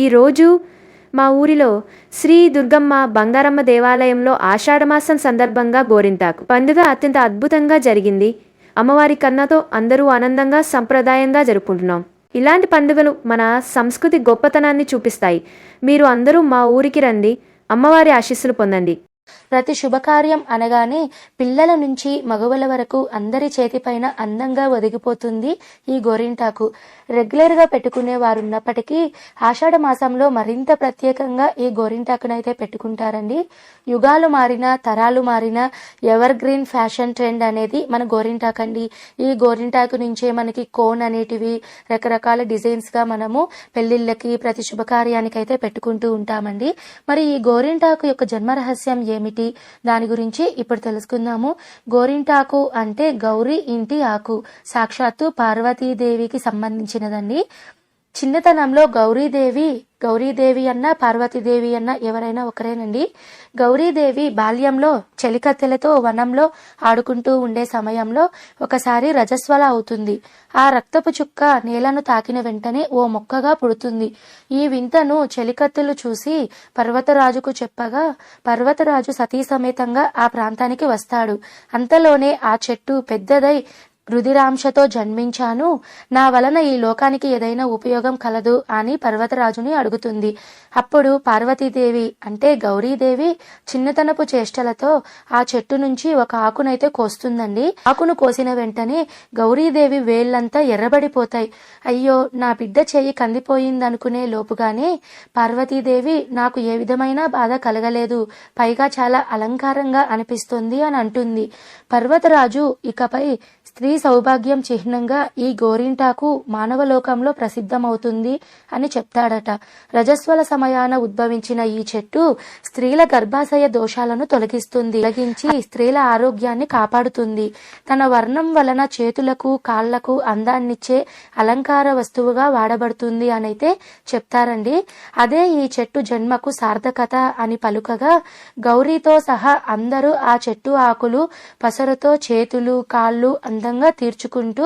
ఈరోజు మా ఊరిలో శ్రీ దుర్గమ్మ బంగారమ్మ దేవాలయంలో ఆషాఢమాసం సందర్భంగా గోరింటాకు పండుగ అత్యంత అద్భుతంగా జరిగింది. అమ్మవారి కన్నతో అందరూ ఆనందంగా సంప్రదాయంగా జరుపుకుంటున్నాం. ఇలాంటి పండుగలు మన సంస్కృతి గొప్పతనాన్ని చూపిస్తాయి. మీరు అందరూ మా ఊరికి రండి, అమ్మవారి ఆశీస్సులు పొందండి. ప్రతి శుభకార్యం అనగానే పిల్లల నుంచి మగవుల వరకు అందరి చేతిపైన అందంగా ఒదిగిపోతుంది ఈ గోరింటాకు. రెగ్యులర్గా పెట్టుకునే వారు ఉన్నప్పటికీ ఆషాఢ మాసంలో మరింత ప్రత్యేకంగా ఈ గోరింటాకునైతే పెట్టుకుంటారండి. యుగాలు మారినా తరాలు మారినా ఎవర్ గ్రీన్ ఫ్యాషన్ ట్రెండ్ అనేది మన గోరింటాకు అండి. ఈ గోరింటాకు నుంచే మనకి కోన్ అనేటివి రకరకాల డిజైన్స్గా మనము పెళ్లిళ్ళకి ప్రతి శుభకార్యానికైతే పెట్టుకుంటూ ఉంటామండి. మరి ఈ గోరింటాకు యొక్క జన్మరహస్యం ఏమిటి, దాని గురించి ఇప్పుడు తెలుసుకుందాము. గోరింటాకు అంటే గౌరీ ఇంటి ఆకు, సాక్షాత్తు పార్వతీదేవికి సంబంధించినదండి. చిన్నతనంలో గౌరీదేవి అన్న పార్వతీదేవి అన్న ఎవరైనా ఒకరేనండి. గౌరీదేవి బాల్యంలో చెలికత్తెలతో వనంలో ఆడుకుంటూ ఉండే సమయంలో ఒకసారి రజస్వల అవుతుంది. ఆ రక్తపు చుక్క నేలను తాకిన వెంటనే ఓ మొక్కగా పుడుతుంది. ఈ వింతను చెలికత్తెలు చూసి పర్వతరాజుకు చెప్పగా పర్వతరాజు సతీ సమేతంగా ఆ ప్రాంతానికి వస్తాడు. అంతలోనే ఆ చెట్టు పెద్దదై రుధిరాంశతో జన్మించాను, నా వలన ఈ లోకానికి ఏదైనా ఉపయోగం కలదు అని పర్వతరాజుని అడుగుతుంది. అప్పుడు పార్వతీదేవి అంటే గౌరీదేవి చిన్నతనపు చేష్టలతో ఆ చెట్టు నుంచి ఒక ఆకునైతే కోస్తుందండి. ఆకును కోసిన వెంటనే గౌరీదేవి వేళ్లంతా ఎర్రబడిపోతాయి. అయ్యో నా బిడ్డ చేయి కందిపోయిందనుకునే లోపుగానే పార్వతీదేవి నాకు ఏ విధమైన బాధ కలగలేదు, పైగా చాలా అలంకారంగా అనిపిస్తుంది అని అంటుంది. పర్వతరాజు ఇకపై స్త్రీ సౌభాగ్యం చిహ్నంగా ఈ గోరింటాకు మానవలోకంలో ప్రసిద్ధమవుతుంది అని చెప్తాడట. రజస్వల సమయాన ఉద్భవించిన ఈ చెట్టు స్త్రీల గర్భాశయ దోషాలను తొలగించి స్త్రీల ఆరోగ్యాన్ని కాపాడుతుంది. తన వర్ణం వలన చేతులకు కాళ్లకు అందాన్నిచ్చే అలంకార వస్తువుగా వాడబడుతుంది అనైతే చెప్తారండి. అదే ఈ చెట్టు జన్మకు సార్థకత అని పలుకగా గౌరీతో సహా అందరూ ఆ చెట్టు ఆకులు పసరుతో చేతులు కాళ్ళు అందంగా తీర్చుకుంటూ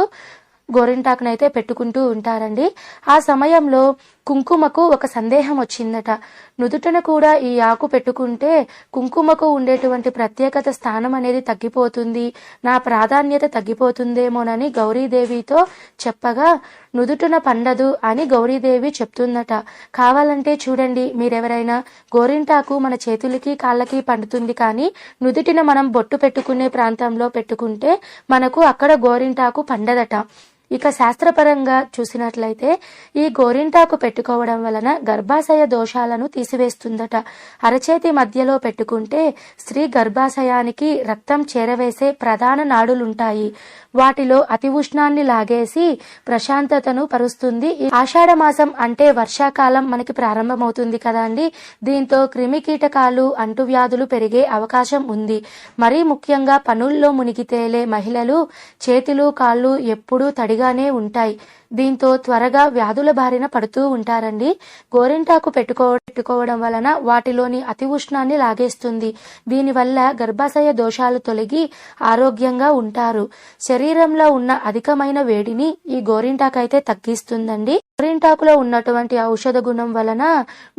గోరింటాకునైతే పెట్టుకుంటూ ఉంటారండి. ఆ సమయంలో కుంకుమకు ఒక సందేహం వచ్చిందట. నుదుటన కూడా ఈ ఆకు పెట్టుకుంటే కుంకుమకు ఉండేటువంటి ప్రత్యేకత స్థానం అనేది తగ్గిపోతుంది, నా ప్రాధాన్యత తగ్గిపోతుందేమోనని గౌరీదేవితో చెప్పగా నుదుటన పండదు అని గౌరీదేవి చెప్తుందట. కావాలంటే చూడండి, మీరెవరైనా గోరింటాకు మన చేతులకి కాళ్ళకి పండుతుంది, కానీ నుదుటిన మనం బొట్టు పెట్టుకునే ప్రాంతంలో పెట్టుకుంటే మనకు అక్కడ గోరింటాకు పండదట. ఇక శాస్త్రపరంగా చూసినట్లయితే ఈ గోరింటాకు పెట్టుకోవడం వలన గర్భాశయ దోషాలను తీసివేస్తుందట. అరచేతి మధ్యలో పెట్టుకుంటే స్త్రీ గర్భాశయానికి రక్తం చేరవేసే ప్రధాన నాడులుంటాయి. వాటిలో అతి ఉష్ణాన్ని లాగేసి ప్రశాంతతను పరుస్తుంది. ఆషాఢ మాసం అంటే వర్షాకాలం మనకి ప్రారంభమవుతుంది కదా అండి. దీంతో క్రిమి కీటకాలు అంటువ్యాధులు పెరిగే అవకాశం ఉంది. మరీ ముఖ్యంగా పనుల్లో మునిగి తేలే మహిళలు చేతులు కాళ్ళు ఎప్పుడూ తడిగానే ఉంటాయి. దీంతో త్వరగా వ్యాధుల బారిన పడుతూ ఉంటారండి. గోరింటాకు పెట్టుకోవడం వలన వాటిలోని అతి ఉష్ణాన్ని లాగేస్తుంది. దీనివల్ల గర్భాశయ దోషాలు తొలగి ఆరోగ్యంగా ఉంటారు. శరీరంలో ఉన్న అధికమైన వేడిని ఈ గోరింటాకు అయితే తగ్గిస్తుందండి. గోరింటాకులో ఉన్నటువంటి ఔషధ గుణం వలన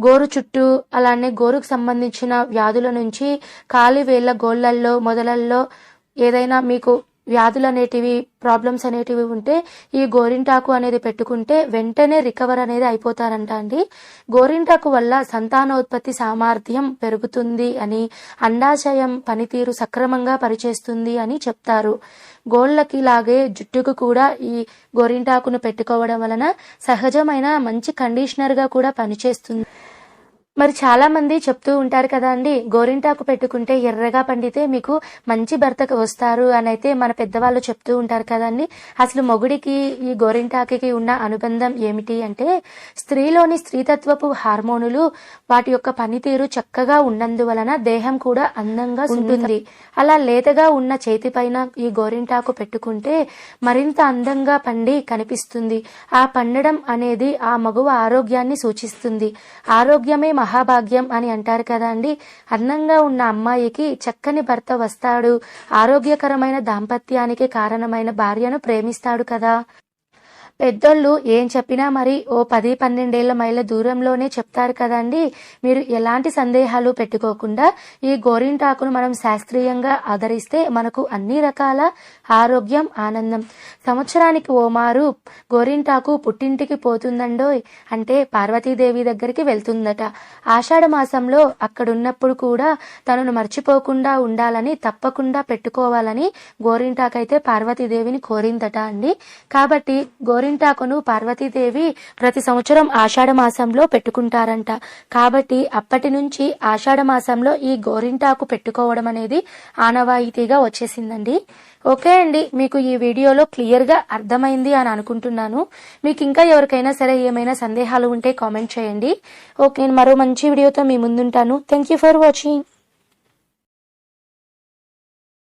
గోరు చుట్టూ అలానే గోరుకు సంబంధించిన వ్యాధుల నుంచి కాలివేళ్ల గోళ్లల్లో మొదలల్లో ఏదైనా మీకు వ్యాధులు అనేటివి ప్రాబ్లమ్స్ అనేటివి ఉంటే ఈ గోరింటాకు అనేది పెట్టుకుంటే వెంటనే రికవర్ అనేది అయిపోతారంట అండి. గోరింటాకు వల్ల సంతానోత్పత్తి సామర్థ్యం పెరుగుతుంది అని, అండాశయం పనితీరు సక్రమంగా పనిచేస్తుంది అని చెప్తారు. గోళ్ళకి లాగే జుట్టుకు కూడా ఈ గోరింటాకును పెట్టుకోవడం వలన సహజమైన మంచి కండిషనర్ గా కూడా పనిచేస్తుంది. మరి చాలా మంది చెప్తూ ఉంటారు కదా అండి, గోరింటాకు పెట్టుకుంటే ఎర్రగా పండితే మీకు మంచి భర్తకు వస్తారు అని అయితే మన పెద్దవాళ్ళు చెప్తూ ఉంటారు కదండి. అసలు మొగుడికి ఈ గోరింటాకుకి ఉన్న అనుబంధం ఏమిటి అంటే స్త్రీలోని స్త్రీతత్వపు హార్మోనులు వాటి యొక్క పనితీరు చక్కగా ఉన్నందువలన దేహం కూడా అందంగా ఉంటుంది. అలా లేతగా ఉన్న చేతిపైన ఈ గోరింటాకు పెట్టుకుంటే మరింత అందంగా పండి కనిపిస్తుంది. ఆ పండడం అనేది ఆ మగువ ఆరోగ్యాన్ని సూచిస్తుంది. ఆరోగ్యమే మహాభాగ్యం అని అంటారు కదా అండి. అందంగా ఉన్న అమ్మాయికి చక్కని భర్త వస్తాడు, ఆరోగ్యకరమైన దాంపత్యానికి కారణమైన భార్యను ప్రేమిస్తాడు కదా. పెద్దోళ్ళు ఏం చెప్పినా మరి ఓ 10-12 మైళ్ళ దూరంలోనే చెప్తారు కదండి. మీరు ఎలాంటి సందేహాలు పెట్టుకోకుండా ఈ గోరింటాకును మనం శాస్త్రీయంగా ఆదరిస్తే మనకు అన్ని రకాల ఆరోగ్యం, ఆనందం. సంవత్సరానికి ఓ మారు గోరింటాకు పుట్టింటికి పోతుందండోయ్ అంటే పార్వతీదేవి దగ్గరికి వెళ్తుందట. ఆషాఢ మాసంలో అక్కడున్నప్పుడు కూడా తనను మర్చిపోకుండా ఉండాలని, తప్పకుండా పెట్టుకోవాలని గోరింటాకైతే పార్వతీదేవిని కోరిందట అండి. కాబట్టి గోరింటాకును పార్వతీదేవి ప్రతి సంవత్సరం ఆషాఢ మాసంలో పెట్టుకుంటారంట. కాబట్టి అప్పటి నుంచి ఆషాఢ మాసంలో ఈ గోరింటాకు పెట్టుకోవడం అనేది ఆనవాయితీగా వచ్చేసిందండి. ఓకే అండి, మీకు ఈ వీడియోలో క్లియర్గా అర్థమైంది అని అనుకుంటున్నాను. మీకు ఇంకా ఎవరికైనా సరే ఏమైనా సందేహాలు ఉంటే కామెంట్ చేయండి. ఓకే, నేను మరో మంచి వీడియోతో మీ ముందుంటాను. Thank you for watching.